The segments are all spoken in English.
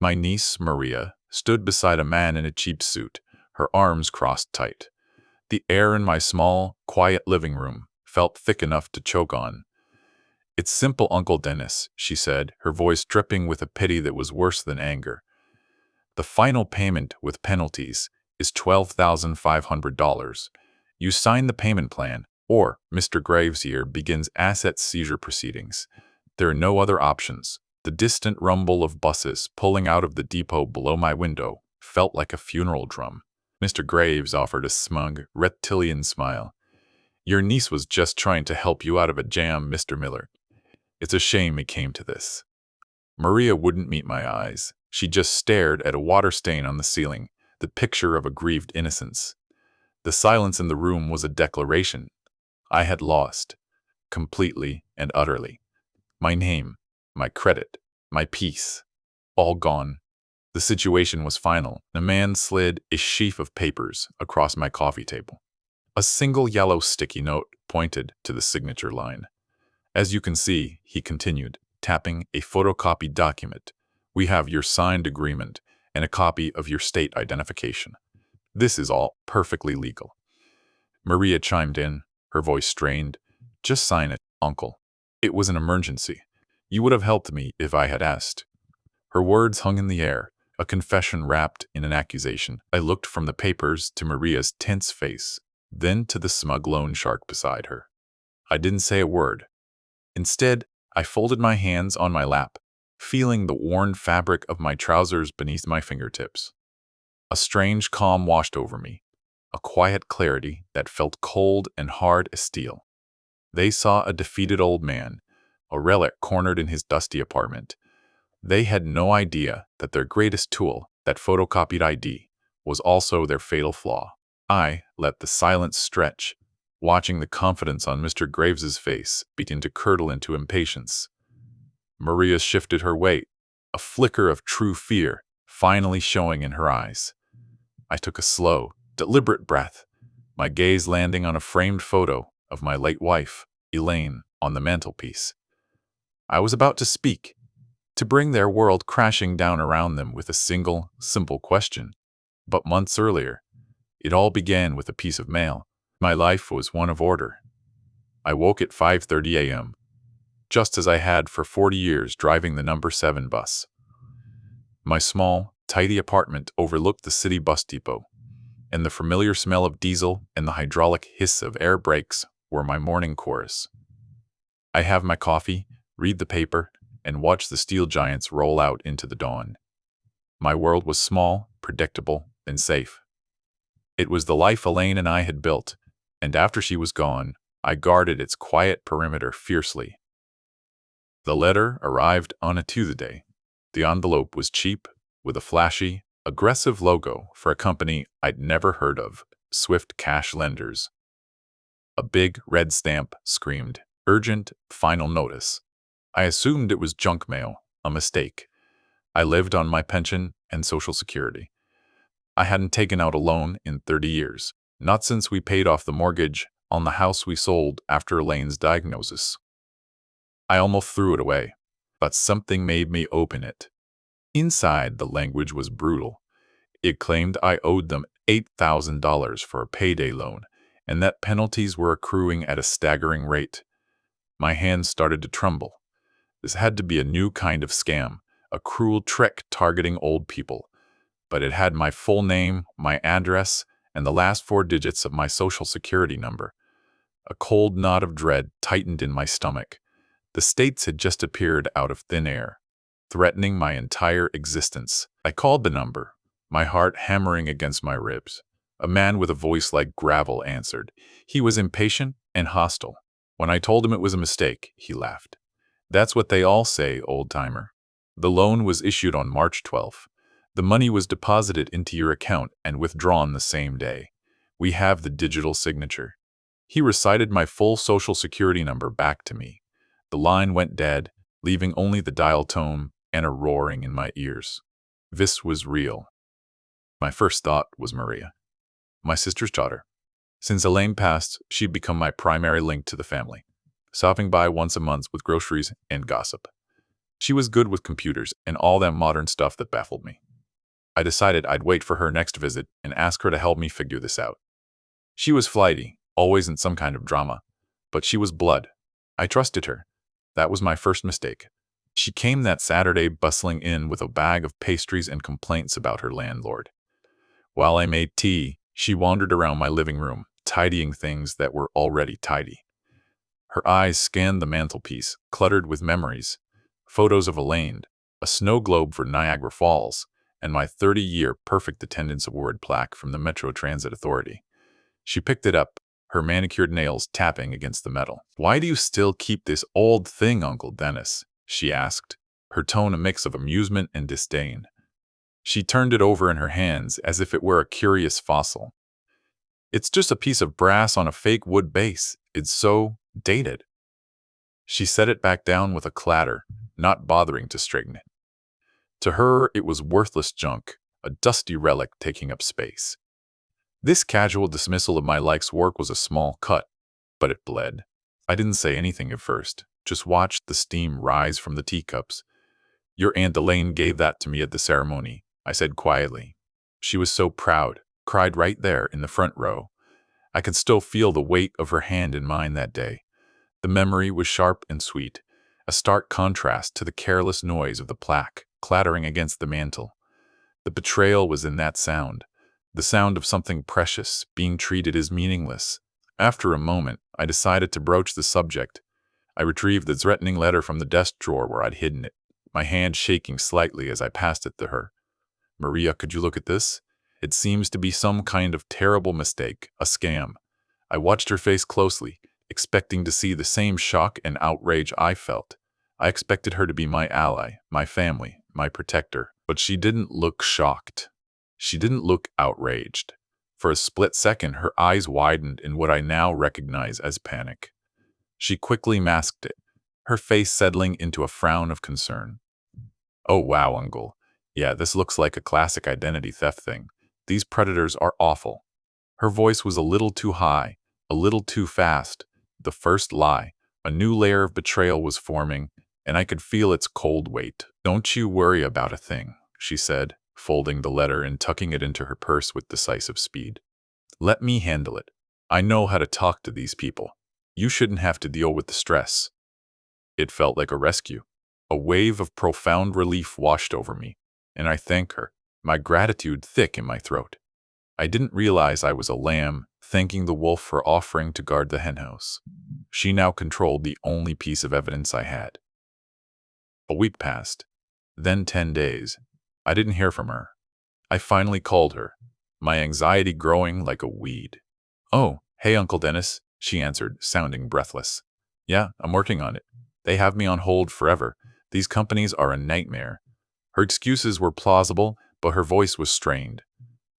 My niece, Maria, stood beside a man in a cheap suit, her arms crossed tight. The air in my small, quiet living room felt thick enough to choke on. "It's simple, Uncle Dennis," she said, her voice dripping with a pity that was worse than anger. "The final payment with penalties is $12,500. You sign the payment plan, or Mr. Graves here begins asset seizure proceedings. There are no other options." The distant rumble of buses pulling out of the depot below my window felt like a funeral drum. Mr. Graves offered a smug, reptilian smile. "Your niece was just trying to help you out of a jam, Mr. Miller. It's a shame it came to this." Maria wouldn't meet my eyes. She just stared at a water stain on the ceiling, the picture of a grieved innocence. The silence in the room was a declaration. I had lost, completely and utterly. My name, my credit, my peace, all gone. The situation was final. A man slid a sheaf of papers across my coffee table. A single yellow sticky note pointed to the signature line. "As you can see," he continued, tapping a photocopied document, "we have your signed agreement and a copy of your state identification. This is all perfectly legal." Maria chimed in, her voice strained. "Just sign it, Uncle. It was an emergency. You would have helped me if I had asked." Her words hung in the air, a confession wrapped in an accusation. I looked from the papers to Maria's tense face, then to the smug loan shark beside her. I didn't say a word. Instead, I folded my hands on my lap, feeling the worn fabric of my trousers beneath my fingertips. A strange calm washed over me, a quiet clarity that felt cold and hard as steel. They saw a defeated old man, a relic cornered in his dusty apartment. They had no idea that their greatest tool, that photocopied ID, was also their fatal flaw. I let the silence stretch, watching the confidence on Mr. Graves's face begin to curdle into impatience. Maria shifted her weight, a flicker of true fear finally showing in her eyes. I took a slow, deliberate breath, my gaze landing on a framed photo of my late wife, Elaine, on the mantelpiece. I was about to speak, to bring their world crashing down around them with a single, simple question. But months earlier, it all began with a piece of mail. My life was one of order. I woke at 5:30 a.m., just as I had for 40 years driving the number 7 bus. My small, tidy apartment overlooked the city bus depot, and the familiar smell of diesel and the hydraulic hiss of air brakes were my morning chorus. I have my coffee, read the paper, and watch the steel giants roll out into the dawn. My world was small, predictable, and safe. It was the life Elaine and I had built, and after she was gone, I guarded its quiet perimeter fiercely. The letter arrived on a Tuesday. The envelope was cheap, with a flashy, aggressive logo for a company I'd never heard of, Swift Cash Lenders. A big red stamp screamed, "Urgent, final notice." I assumed it was junk mail, a mistake. I lived on my pension and Social Security. I hadn't taken out a loan in 30 years, not since we paid off the mortgage on the house we sold after Elaine's diagnosis. I almost threw it away, but something made me open it. Inside, the language was brutal. It claimed I owed them $8,000 for a payday loan, and that penalties were accruing at a staggering rate. My hands started to tremble. This had to be a new kind of scam, a cruel trick targeting old people. But it had my full name, my address, and the last 4 digits of my Social Security number. A cold knot of dread tightened in my stomach. The states had just appeared out of thin air, threatening my entire existence. I called the number, my heart hammering against my ribs. A man with a voice like gravel answered. He was impatient and hostile. When I told him it was a mistake, he laughed. "That's what they all say, old-timer. The loan was issued on March 12th. The money was deposited into your account and withdrawn the same day. We have the digital signature." He recited my full Social Security number back to me. The line went dead, leaving only the dial tone and a roaring in my ears. This was real. My first thought was Maria, my sister's daughter. Since Elaine passed, she'd become my primary link to the family, stopping by once a month with groceries and gossip. She was good with computers and all that modern stuff that baffled me. I decided I'd wait for her next visit and ask her to help me figure this out. She was flighty, always in some kind of drama, but she was blood. I trusted her. That was my first mistake. She came that Saturday bustling in with a bag of pastries and complaints about her landlord. While I made tea, she wandered around my living room, tidying things that were already tidy. Her eyes scanned the mantelpiece, cluttered with memories, photos of Elaine, a snow globe for Niagara Falls, and my 30-year perfect attendance award plaque from the Metro Transit Authority. She picked it up, her manicured nails tapping against the metal. "Why do you still keep this old thing, Uncle Dennis?" she asked, her tone a mix of amusement and disdain. She turned it over in her hands as if it were a curious fossil. "It's just a piece of brass on a fake wood base. It's so dated." She set it back down with a clatter, not bothering to straighten it. To her, it was worthless junk, a dusty relic taking up space. This casual dismissal of my life's work was a small cut, but it bled. I didn't say anything at first, just watched the steam rise from the teacups. "Your Aunt Elaine gave that to me at the ceremony," I said quietly. "She was so proud, cried right there in the front row." I could still feel the weight of her hand in mine that day. The memory was sharp and sweet, a stark contrast to the careless noise of the plaque clattering against the mantel. The betrayal was in that sound, the sound of something precious being treated as meaningless. After a moment, I decided to broach the subject. I retrieved the threatening letter from the desk drawer where I'd hidden it, my hand shaking slightly as I passed it to her. "Maria, could you look at this? It seems to be some kind of terrible mistake, a scam." I watched her face closely, expecting to see the same shock and outrage I felt. I expected her to be my ally, my family, my protector, but she didn't look shocked. She didn't look outraged. For a split second, her eyes widened in what I now recognize as panic. She quickly masked it, her face settling into a frown of concern. "Oh wow, Uncle. Yeah, this looks like a classic identity theft thing. These predators are awful." Her voice was a little too high, a little too fast. The first lie, a new layer of betrayal was forming, and I could feel its cold weight. "Don't you worry about a thing," she said, folding the letter and tucking it into her purse with decisive speed. "Let me handle it. I know how to talk to these people. You shouldn't have to deal with the stress." It felt like a rescue. A wave of profound relief washed over me, and I thank her, my gratitude thick in my throat. I didn't realize I was a lamb, thanking the wolf for offering to guard the henhouse. She now controlled the only piece of evidence I had. A week passed, then 10 days. I didn't hear from her. I finally called her, my anxiety growing like a weed. "Oh, hey, Uncle Dennis," she answered, sounding breathless. "Yeah, I'm working on it. They have me on hold forever. These companies are a nightmare." Her excuses were plausible, but her voice was strained.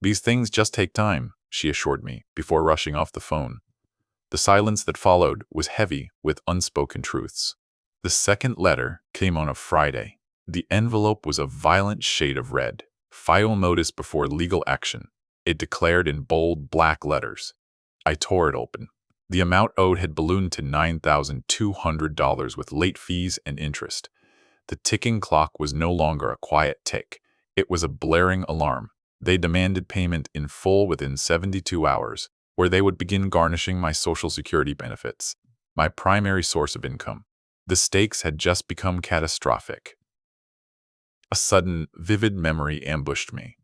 "These things just take time," she assured me, before rushing off the phone. The silence that followed was heavy with unspoken truths. The second letter came on a Friday. The envelope was a violent shade of red. "File notice before legal action," it declared in bold black letters. I tore it open. The amount owed had ballooned to $9,200 with late fees and interest. The ticking clock was no longer a quiet tick. It was a blaring alarm. They demanded payment in full within 72 hours, or they would begin garnishing my Social Security benefits, my primary source of income. The stakes had just become catastrophic. A sudden, vivid memory ambushed me.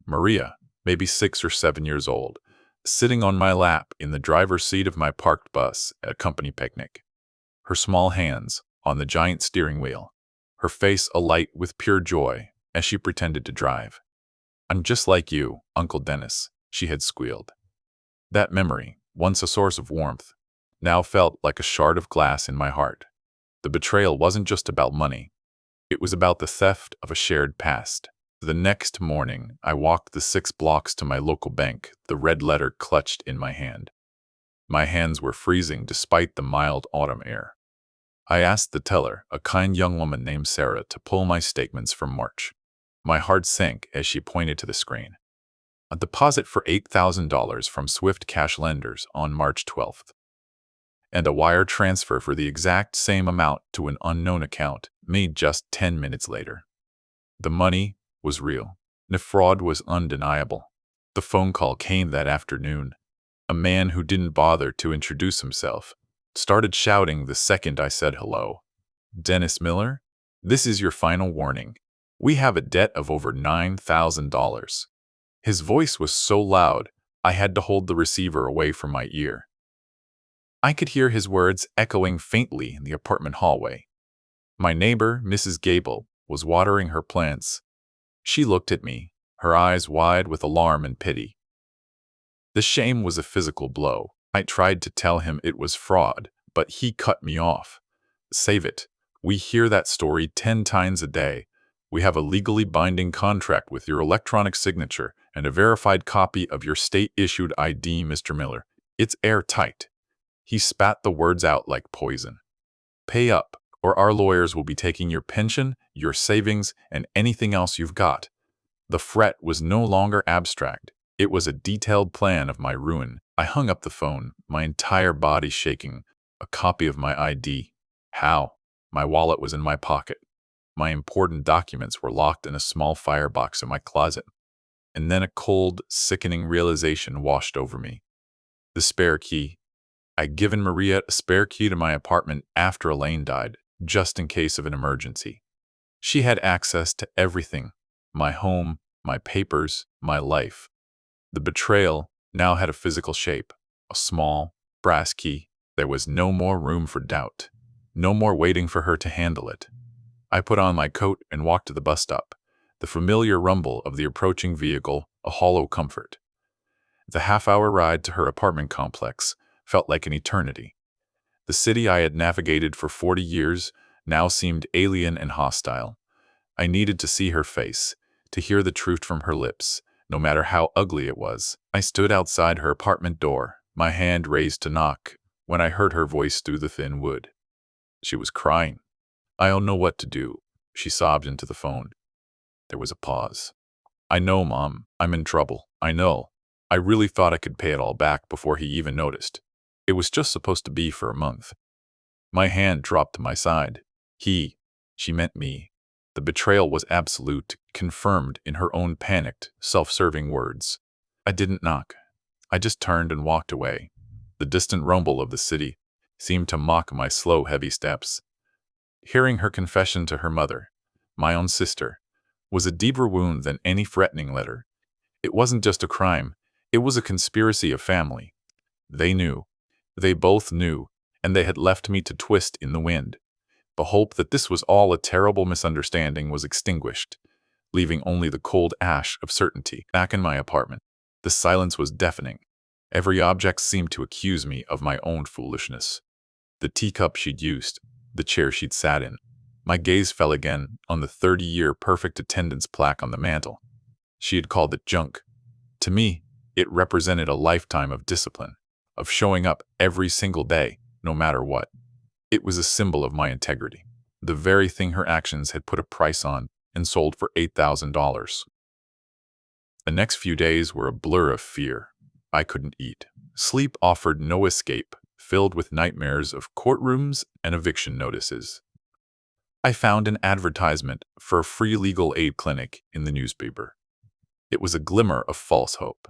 Maria, maybe 6 or 7 years old, sitting on my lap in the driver's seat of my parked bus at a company picnic. Her small hands on the giant steering wheel, her face alight with pure joy as she pretended to drive. "I'm just like you, Uncle Dennis," she had squealed. That memory, once a source of warmth, now felt like a shard of glass in my heart. The betrayal wasn't just about money. It was about the theft of a shared past. The next morning, I walked the 6 blocks to my local bank, the red letter clutched in my hand. My hands were freezing despite the mild autumn air. I asked the teller, a kind young woman named Sarah, to pull my statements from March. My heart sank as she pointed to the screen. A deposit for $8,000 from Swift Cash lenders on March 12th. And a wire transfer for the exact same amount to an unknown account, made just 10 minutes later. The money was real. The fraud was undeniable. The phone call came that afternoon. A man who didn't bother to introduce himself started shouting the second I said hello. "Dennis Miller, this is your final warning. We have a debt of over $9,000. His voice was so loud, I had to hold the receiver away from my ear. I could hear his words echoing faintly in the apartment hallway. My neighbor, Mrs. Gable, was watering her plants. She looked at me, her eyes wide with alarm and pity. The shame was a physical blow. I tried to tell him it was fraud, but he cut me off. "Save it. We hear that story 10 times a day. We have a legally binding contract with your electronic signature and a verified copy of your state-issued ID, Mr. Miller. It's airtight." He spat the words out like poison. "Pay up, or our lawyers will be taking your pension, your savings, and anything else you've got." The threat was no longer abstract. It was a detailed plan of my ruin. I hung up the phone, my entire body shaking. A copy of my ID. How? My wallet was in my pocket. My important documents were locked in a small firebox in my closet. And then a cold, sickening realization washed over me. The spare key. I'd given Maria a spare key to my apartment after Elaine died, just in case of an emergency. She had access to everything. My home, my papers, my life. The betrayal now had a physical shape, a small, brass key. There was no more room for doubt, no more waiting for her to handle it. I put on my coat and walked to the bus stop, the familiar rumble of the approaching vehicle a hollow comfort. The half-hour ride to her apartment complex felt like an eternity. The city I had navigated for 40 years now seemed alien and hostile. I needed to see her face, to hear the truth from her lips, no matter how ugly it was. I stood outside her apartment door, my hand raised to knock, when I heard her voice through the thin wood. She was crying. "I don't know what to do," she sobbed into the phone. There was a pause. "I know, Mom. I'm in trouble. I know. I really thought I could pay it all back before he even noticed. It was just supposed to be for a month." My hand dropped to my side. She meant me. The betrayal was absolute, confirmed in her own panicked, self-serving words. I didn't knock. I just turned and walked away. The distant rumble of the city seemed to mock my slow, heavy steps. Hearing her confession to her mother, my own sister, was a deeper wound than any threatening letter. It wasn't just a crime. It was a conspiracy of family. They knew. They both knew, and they had left me to twist in the wind. The hope that this was all a terrible misunderstanding was extinguished, leaving only the cold ash of certainty. Back in my apartment, the silence was deafening. Every object seemed to accuse me of my own foolishness. The teacup she'd used, the chair she'd sat in. My gaze fell again on the 30-year perfect attendance plaque on the mantel. She had called it junk. To me, it represented a lifetime of discipline, of showing up every single day, no matter what. It was a symbol of my integrity, the very thing her actions had put a price on and sold for $8,000. The next few days were a blur of fear. I couldn't eat. Sleep offered no escape, filled with nightmares of courtrooms and eviction notices. I found an advertisement for a free legal aid clinic in the newspaper. It was a glimmer of false hope.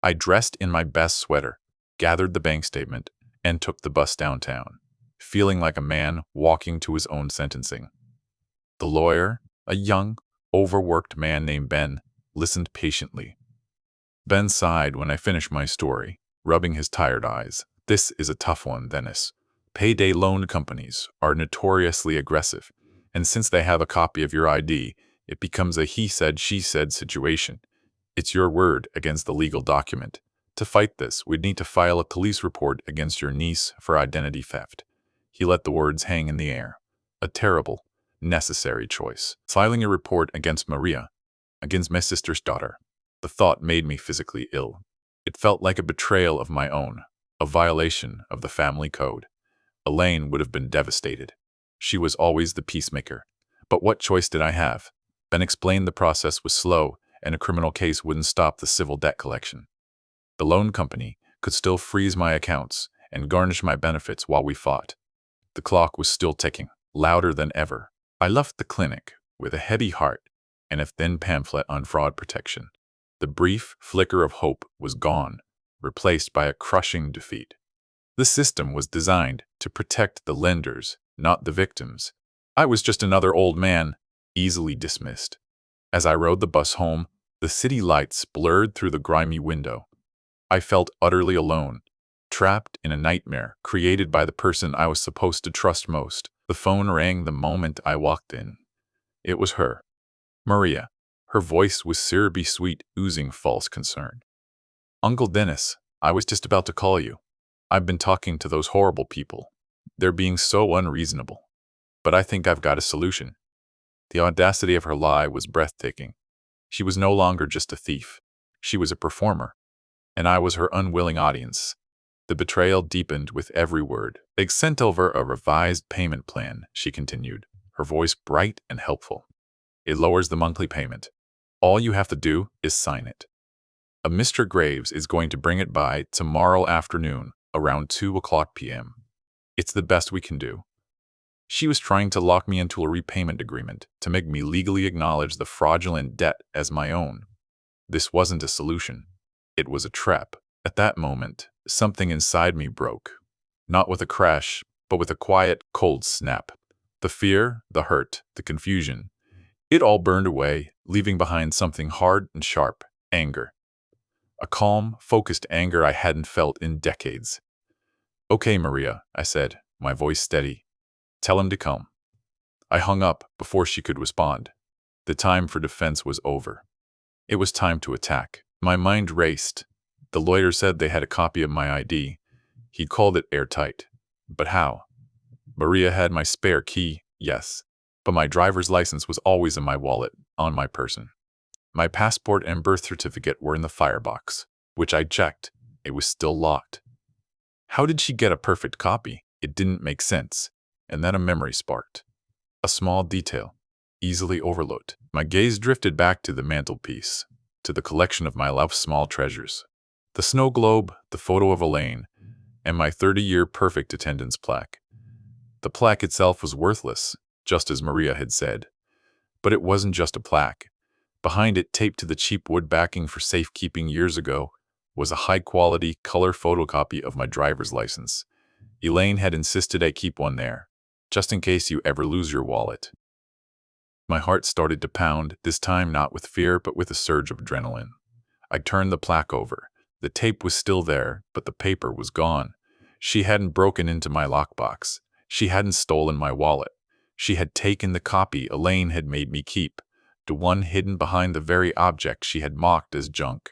I dressed in my best sweater, gathered the bank statement, and took the bus downtown, feeling like a man walking to his own sentencing. The lawyer, a young, overworked man named Ben, listened patiently. Ben sighed when I finished my story, rubbing his tired eyes. "This is a tough one, Dennis. Payday loan companies are notoriously aggressive, and since they have a copy of your ID, it becomes a he said, she said situation. It's your word against the legal document. To fight this, we'd need to file a police report against your niece for identity theft." He let the words hang in the air. A terrible, necessary choice. Filing a report against Maria, against my sister's daughter. The thought made me physically ill. It felt like a betrayal of my own, a violation of the family code. Elaine would have been devastated. She was always the peacemaker. But what choice did I have? Ben explained the process was slow, and a criminal case wouldn't stop the civil debt collection. The loan company could still freeze my accounts and garnish my benefits while we fought. The clock was still ticking, louder than ever. I left the clinic with a heavy heart and a thin pamphlet on fraud protection. The brief flicker of hope was gone, replaced by a crushing defeat. The system was designed to protect the lenders, not the victims. I was just another old man, easily dismissed. As I rode the bus home, the city lights blurred through the grimy window. I felt utterly alone, trapped in a nightmare created by the person I was supposed to trust most. The phone rang the moment I walked in. It was her, Maria. Her voice was syrupy sweet, oozing false concern. "Uncle Dennis, I was just about to call you. I've been talking to those horrible people. They're being so unreasonable. But I think I've got a solution." The audacity of her lie was breathtaking. She was no longer just a thief. She was a performer, and I was her unwilling audience. The betrayal deepened with every word. "They sent over a revised payment plan," she continued, her voice bright and helpful. "It lowers the monthly payment. All you have to do is sign it. A Mr. Graves is going to bring it by tomorrow afternoon, around 2:00 p.m. It's the best we can do." She was trying to lock me into a repayment agreement to make me legally acknowledge the fraudulent debt as my own. This wasn't a solution. It was a trap. At that moment, something inside me broke. Not with a crash, but with a quiet, cold snap. The fear, the hurt, the confusion. It all burned away, leaving behind something hard and sharp: anger. A calm, focused anger I hadn't felt in decades. "Okay, Maria," I said, my voice steady. "Tell him to come." I hung up before she could respond. The time for defense was over. It was time to attack. My mind raced. The lawyer said they had a copy of my ID. He'd called it airtight. But how? Maria had my spare key, yes, but my driver's license was always in my wallet, on my person. My passport and birth certificate were in the firebox, which I checked. It was still locked. How did she get a perfect copy? It didn't make sense. And then a memory sparked. A small detail, easily overlooked. My gaze drifted back to the mantelpiece, to the collection of my love's small treasures. The snow globe, the photo of Elaine, and my 30-year perfect attendance plaque. The plaque itself was worthless, just as Maria had said. But it wasn't just a plaque. Behind it, taped to the cheap wood backing for safekeeping years ago, was a high-quality, color photocopy of my driver's license. Elaine had insisted I keep one there, just in case you ever lose your wallet. My heart started to pound, this time not with fear, but with a surge of adrenaline. I turned the plaque over. The tape was still there, but the paper was gone. She hadn't broken into my lockbox. She hadn't stolen my wallet. She had taken the copy Elaine had made me keep, the one hidden behind the very object she had mocked as junk.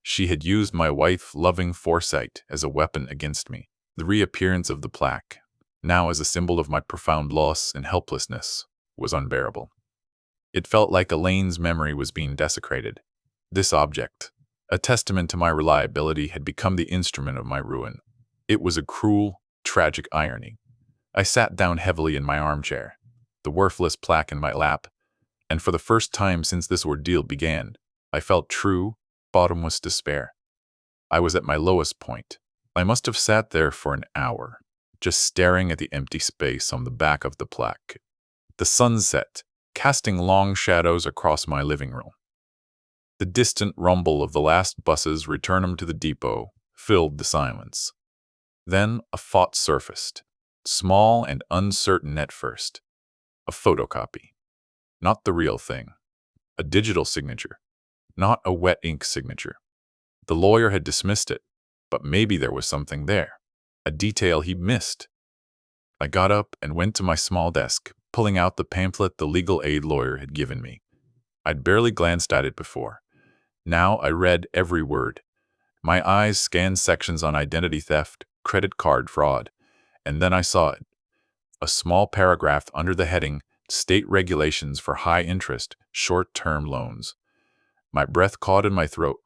She had used my wife-loving foresight as a weapon against me. The reappearance of the plaque, now as a symbol of my profound loss and helplessness, was unbearable. It felt like Elaine's memory was being desecrated. This object, a testament to my reliability, had become the instrument of my ruin. It was a cruel, tragic irony. I sat down heavily in my armchair, the worthless plaque in my lap, and for the first time since this ordeal began, I felt true, bottomless despair. I was at my lowest point. I must have sat there for an hour, just staring at the empty space on the back of the plaque. The sun set, casting long shadows across my living room. The distant rumble of the last buses returning to the depot filled the silence. Then a thought surfaced, small and uncertain at first. A photocopy. Not the real thing. A digital signature. Not a wet ink signature. The lawyer had dismissed it, but maybe there was something there. A detail he missed. I got up and went to my small desk, pulling out the pamphlet the legal aid lawyer had given me. I'd barely glanced at it before. Now I read every word. My eyes scanned sections on identity theft, credit card fraud, and then I saw it. A small paragraph under the heading, State Regulations for High-Interest, Short-Term Loans. My breath caught in my throat.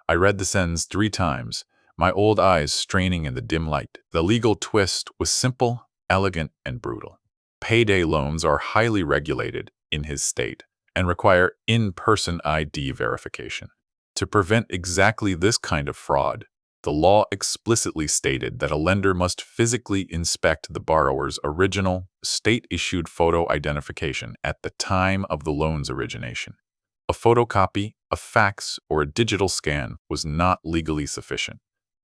I read the sentence 3 times, my old eyes straining in the dim light. The legal twist was simple, elegant, and brutal. Payday loans are highly regulated in his state and require in-person ID verification. To prevent exactly this kind of fraud, The law explicitly stated that a lender must physically inspect the borrower's original, state-issued photo identification at the time of the loan's origination. A photocopy, a fax, or a digital scan was not legally sufficient.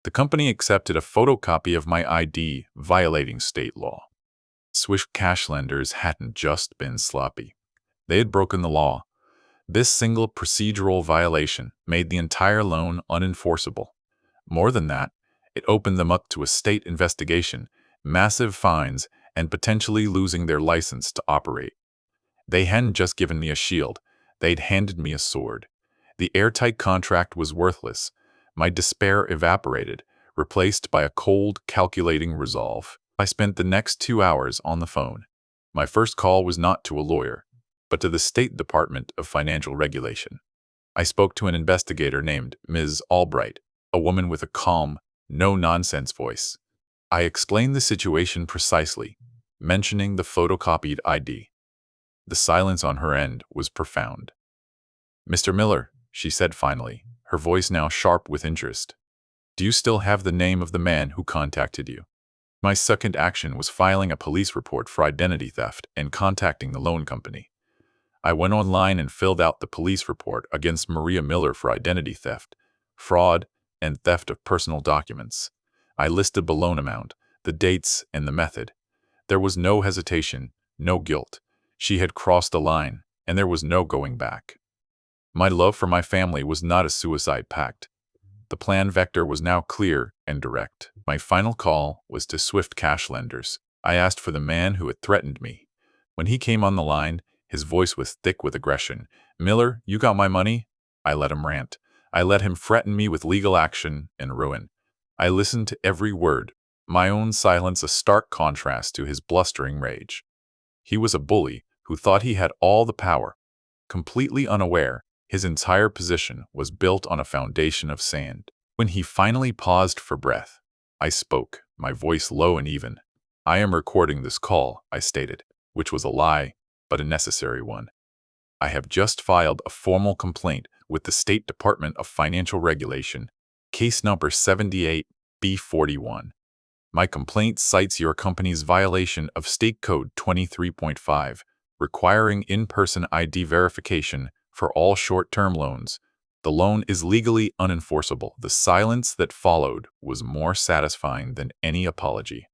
The company accepted a photocopy of my ID, violating state law. Swiss cash lenders hadn't just been sloppy. They had broken the law. This single procedural violation made the entire loan unenforceable. More than that, it opened them up to a state investigation, massive fines, and potentially losing their license to operate. They hadn't just given me a shield, they'd handed me a sword. The airtight contract was worthless. My despair evaporated, replaced by a cold, calculating resolve. I spent the next 2 hours on the phone. My first call was not to a lawyer, but to the State Department of Financial Regulation. I spoke to an investigator named Ms. Albright, a woman with a calm, no-nonsense voice. I explained the situation precisely, mentioning the photocopied ID. The silence on her end was profound. "Mr. Miller," she said finally, her voice now sharp with interest, "do you still have the name of the man who contacted you?" My second action was filing a police report for identity theft and contacting the loan company. I went online and filled out the police report against Maria Miller for identity theft, fraud, and theft of personal documents. I listed the loan amount, the dates, and the method. There was no hesitation, no guilt. She had crossed the line, and there was no going back. My love for my family was not a suicide pact. The plan vector was now clear and direct. My final call was to Swift cash lenders. I asked for the man who had threatened me. When he came on the line, his voice was thick with aggression. "Miller, you got my money?" I let him rant. I let him threaten me with legal action and ruin. I listened to every word, my own silence a stark contrast to his blustering rage. He was a bully who thought he had all the power. Completely unaware, his entire position was built on a foundation of sand. When he finally paused for breath, I spoke, my voice low and even. "I am recording this call," I stated, which was a lie, but a necessary one. "I have just filed a formal complaint with the State Department of Financial Regulation, case number 78B41. My complaint cites your company's violation of State Code 23.5, requiring in-person ID verification for all short-term loans. The loan is legally unenforceable." The silence that followed was more satisfying than any apology.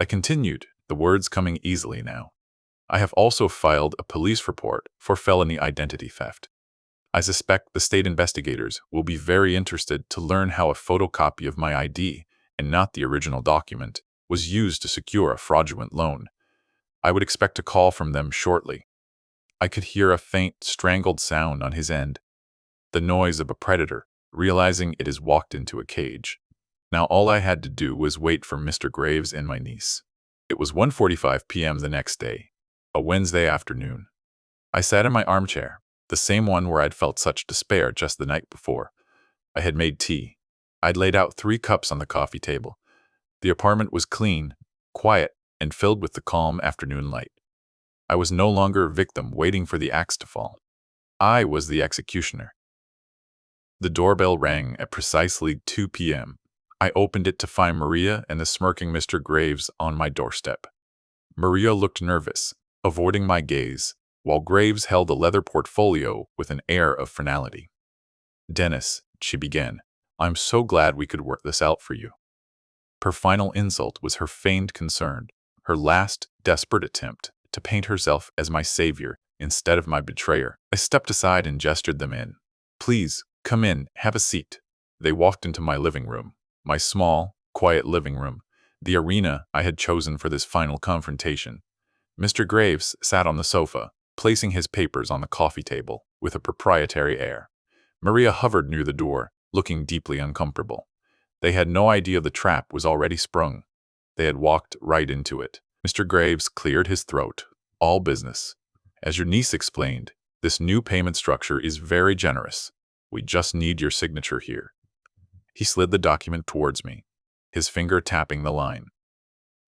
I continued, the words coming easily now. "I have also filed a police report for felony identity theft. I suspect the state investigators will be very interested to learn how a photocopy of my ID, and not the original document, was used to secure a fraudulent loan. I would expect a call from them shortly." I could hear a faint, strangled sound on his end, the noise of a predator, realizing it has walked into a cage. Now all I had to do was wait for Mr. Graves and my niece. It was 1:45 p.m. the next day, a Wednesday afternoon. I sat in my armchair, the same one where I'd felt such despair just the night before. I had made tea. I'd laid out 3 cups on the coffee table. The apartment was clean, quiet, and filled with the calm afternoon light. I was no longer a victim waiting for the axe to fall. I was the executioner. The doorbell rang at precisely 2 p.m. I opened it to find Maria and the smirking Mr. Graves on my doorstep. Maria looked nervous, avoiding my gaze, while Graves held a leather portfolio with an air of finality. "Dennis," she began, "I'm so glad we could work this out for you." Her final insult was her feigned concern, her last desperate attempt to paint herself as my savior instead of my betrayer. I stepped aside and gestured them in. "Please, come in, have a seat." They walked into my living room, my small, quiet living room, the arena I had chosen for this final confrontation. Mr. Graves sat on the sofa, placing his papers on the coffee table with a proprietary air. Maria hovered near the door, looking deeply uncomfortable. They had no idea the trap was already sprung. They had walked right into it. Mr. Graves cleared his throat. "All business. As your niece explained, this new payment structure is very generous. We just need your signature here." He slid the document towards me, his finger tapping the line.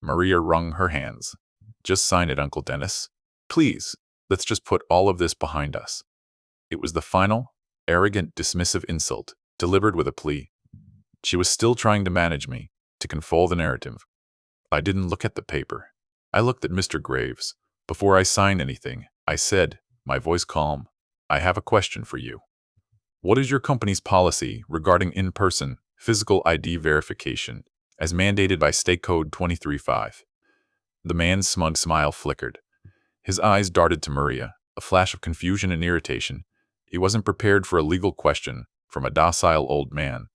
Maria wrung her hands. "Just sign it, Uncle Dennis. Please, let's just put all of this behind us." It was the final, arrogant, dismissive insult, delivered with a plea. She was still trying to manage me, to control the narrative. I didn't look at the paper. I looked at Mr. Graves. Before I signed anything, I said, my voice calm, I have a question for you. What is your company's policy regarding in-person physical ID verification as mandated by State Code 235? The man's smug smile flickered. His eyes darted to Maria, a flash of confusion and irritation. He wasn't prepared for a legal question from a docile old man.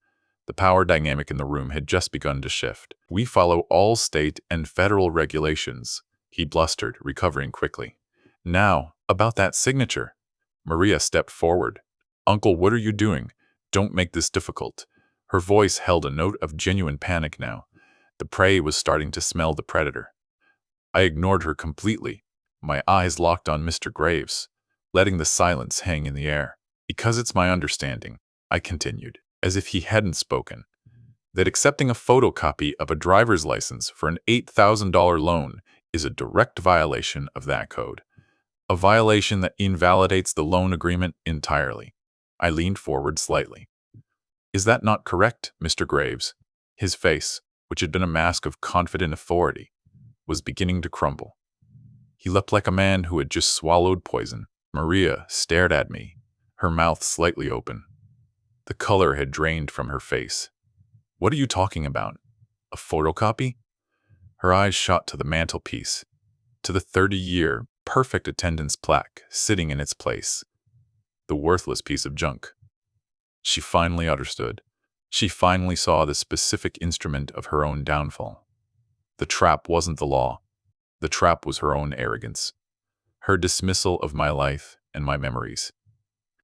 The power dynamic in the room had just begun to shift. We follow all state and federal regulations, he blustered, recovering quickly. Now, about that signature. Maria stepped forward. Uncle, what are you doing? Don't make this difficult. Her voice held a note of genuine panic now. The prey was starting to smell the predator. I ignored her completely, my eyes locked on Mr. Graves, letting the silence hang in the air. Because it's my understanding, I continued, as if he hadn't spoken, that accepting a photocopy of a driver's license for an $8,000 loan is a direct violation of that code, a violation that invalidates the loan agreement entirely. I leaned forward slightly. Is that not correct, Mr. Graves? His face, which had been a mask of confident authority, was beginning to crumble. He leapt like a man who had just swallowed poison. Maria stared at me, her mouth slightly open. The color had drained from her face. What are you talking about? A photocopy? Her eyes shot to the mantelpiece, to the 30-year, perfect attendance plaque sitting in its place. The worthless piece of junk. She finally understood. She finally saw the specific instrument of her own downfall. The trap wasn't the law. The trap was her own arrogance. Her dismissal of my life and my memories.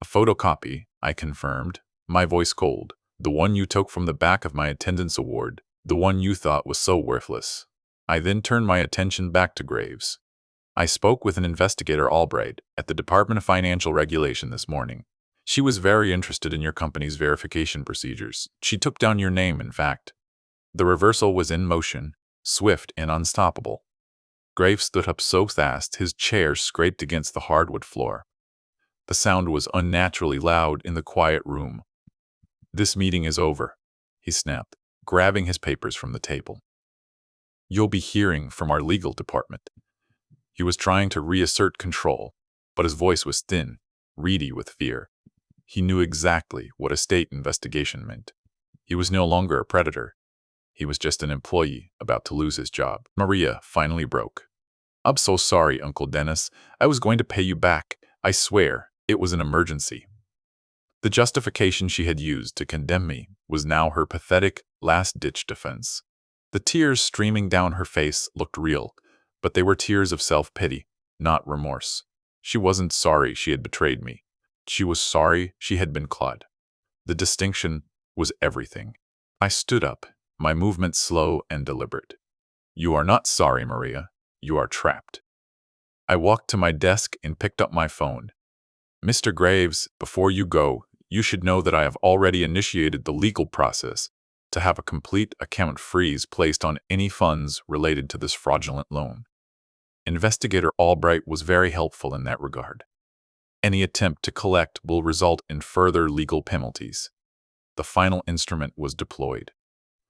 A photocopy, I confirmed, my voice cold. The one you took from the back of my attendance award. The one you thought was so worthless. I then turned my attention back to Graves. I spoke with an investigator Albright at the Department of Financial Regulation this morning. She was very interested in your company's verification procedures. She took down your name, in fact. The reversal was in motion, swift and unstoppable. Graves stood up so fast his chair scraped against the hardwood floor. The sound was unnaturally loud in the quiet room. This meeting is over, he snapped, grabbing his papers from the table. You'll be hearing from our legal department. He was trying to reassert control, but his voice was thin, reedy with fear. He knew exactly what a state investigation meant. He was no longer a predator. He was just an employee about to lose his job. Maria finally broke. I'm so sorry, Uncle Dennis. I was going to pay you back. I swear, it was an emergency. The justification she had used to condemn me was now her pathetic, last-ditch defense. The tears streaming down her face looked real, but they were tears of self-pity, not remorse. She wasn't sorry she had betrayed me. She was sorry she had been caught. The distinction was everything. I stood up, my movement slow and deliberate. You are not sorry, Maria. You are trapped. I walked to my desk and picked up my phone. Mr. Graves, before you go, you should know that I have already initiated the legal process to have a complete account freeze placed on any funds related to this fraudulent loan. Investigator Albright was very helpful in that regard. Any attempt to collect will result in further legal penalties. The final instrument was deployed.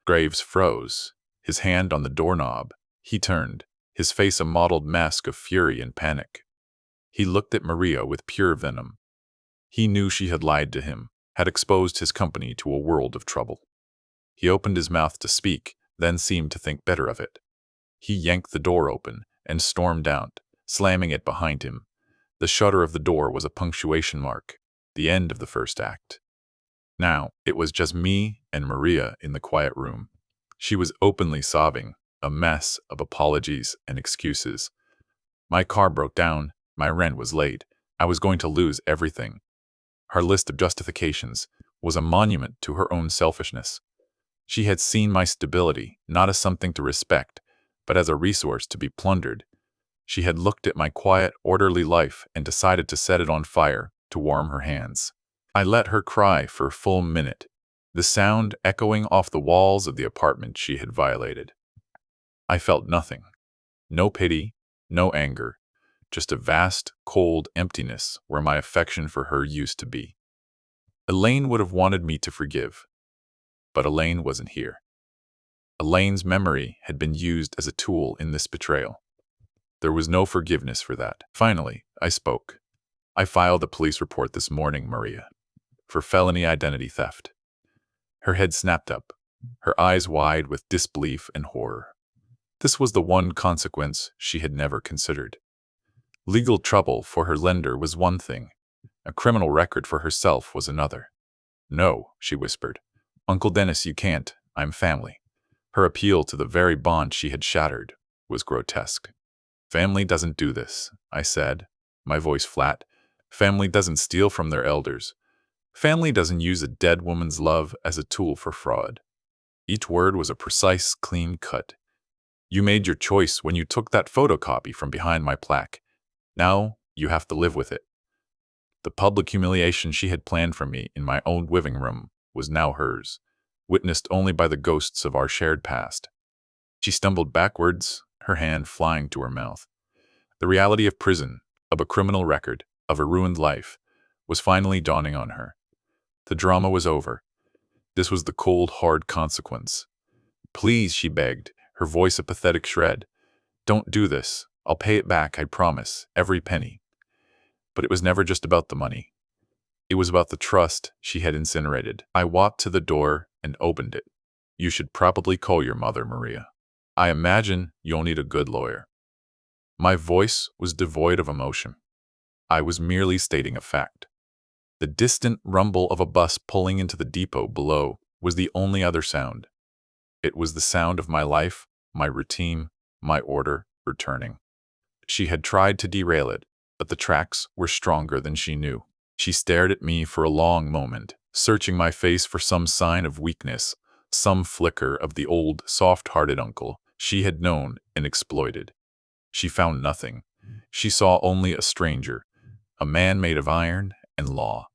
Graves froze, his hand on the doorknob. He turned, his face a mottled mask of fury and panic. He looked at Maria with pure venom. He knew she had lied to him, had exposed his company to a world of trouble. He opened his mouth to speak, then seemed to think better of it. He yanked the door open and stormed out, slamming it behind him. The shutter of the door was a punctuation mark, the end of the first act. Now, it was just me and Maria in the quiet room. She was openly sobbing, a mess of apologies and excuses. My car broke down, my rent was late, I was going to lose everything. Her list of justifications was a monument to her own selfishness. She had seen my stability not as something to respect, but as a resource to be plundered. She had looked at my quiet, orderly life and decided to set it on fire to warm her hands. I let her cry for a full minute, the sound echoing off the walls of the apartment she had violated. I felt nothing. No pity, no anger, just a vast, cold emptiness where my affection for her used to be. Elaine would have wanted me to forgive, But Elaine wasn't here. Elaine's memory had been used as a tool in this betrayal. There was no forgiveness for that. Finally, I spoke. I filed a police report this morning, Maria, for felony identity theft. Her head snapped up, her eyes wide with disbelief and horror. This was the one consequence she had never considered. Legal trouble for her lender was one thing. A criminal record for herself was another. "No," she whispered. "Uncle Dennis, you can't. I'm family." Her appeal to the very bond she had shattered was grotesque. "Family doesn't do this," I said, my voice flat. "Family doesn't steal from their elders. Family doesn't use a dead woman's love as a tool for fraud." Each word was a precise, clean cut. "You made your choice when you took that photocopy from behind my plaque. Now you have to live with it." The public humiliation she had planned for me in my own living room was now hers, witnessed only by the ghosts of our shared past. She stumbled backwards, her hand flying to her mouth. The reality of prison, of a criminal record, of a ruined life, was finally dawning on her. The drama was over. This was the cold, hard consequence. "Please," she begged, her voice a pathetic shred. "Don't do this. I'll pay it back, I promise, every penny." But it was never just about the money. It was about the trust she had incinerated. I walked to the door and opened it. "You should probably call your mother, Maria. I imagine you'll need a good lawyer." My voice was devoid of emotion. I was merely stating a fact. The distant rumble of a bus pulling into the depot below was the only other sound. It was the sound of my life, my routine, my order returning. She had tried to derail it, but the tracks were stronger than she knew. She stared at me for a long moment, searching my face for some sign of weakness, some flicker of the old, soft-hearted uncle she had known and exploited. She found nothing. She saw only a stranger, a man made of iron and law.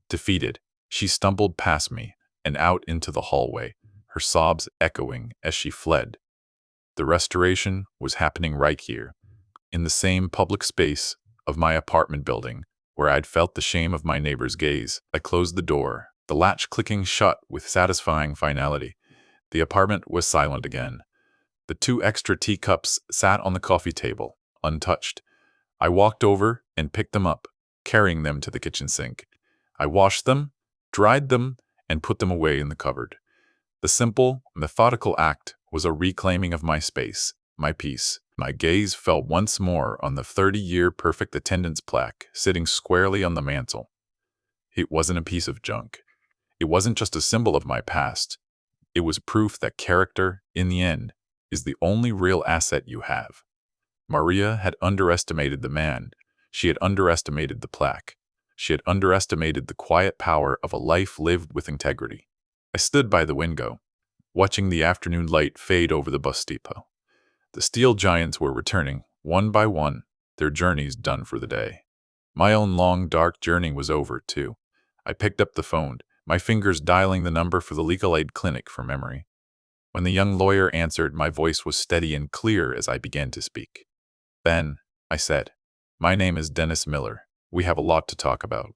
Defeated, she stumbled past me and out into the hallway, her sobs echoing as she fled. The restoration was happening right here, in the same public space of my apartment building, where I'd felt the shame of my neighbor's gaze. I closed the door, the latch clicking shut with satisfying finality. The apartment was silent again. The 2 extra teacups sat on the coffee table, untouched. I walked over and picked them up, carrying them to the kitchen sink. I washed them, dried them, and put them away in the cupboard. The simple, methodical act was a reclaiming of my space, my peace. My gaze fell once more on the 30-year perfect attendance plaque sitting squarely on the mantel. It wasn't a piece of junk. It wasn't just a symbol of my past. It was proof that character, in the end, is the only real asset you have. Maria had underestimated the man. She had underestimated the plaque. She had underestimated the quiet power of a life lived with integrity. I stood by the window, watching the afternoon light fade over the bus depot. The steel giants were returning, one by one, their journeys done for the day. My own long, dark journey was over, too. I picked up the phone, my fingers dialing the number for the legal aid clinic from memory. When the young lawyer answered, my voice was steady and clear as I began to speak. "Ben," I said, "my name is Dennis Miller. We have a lot to talk about."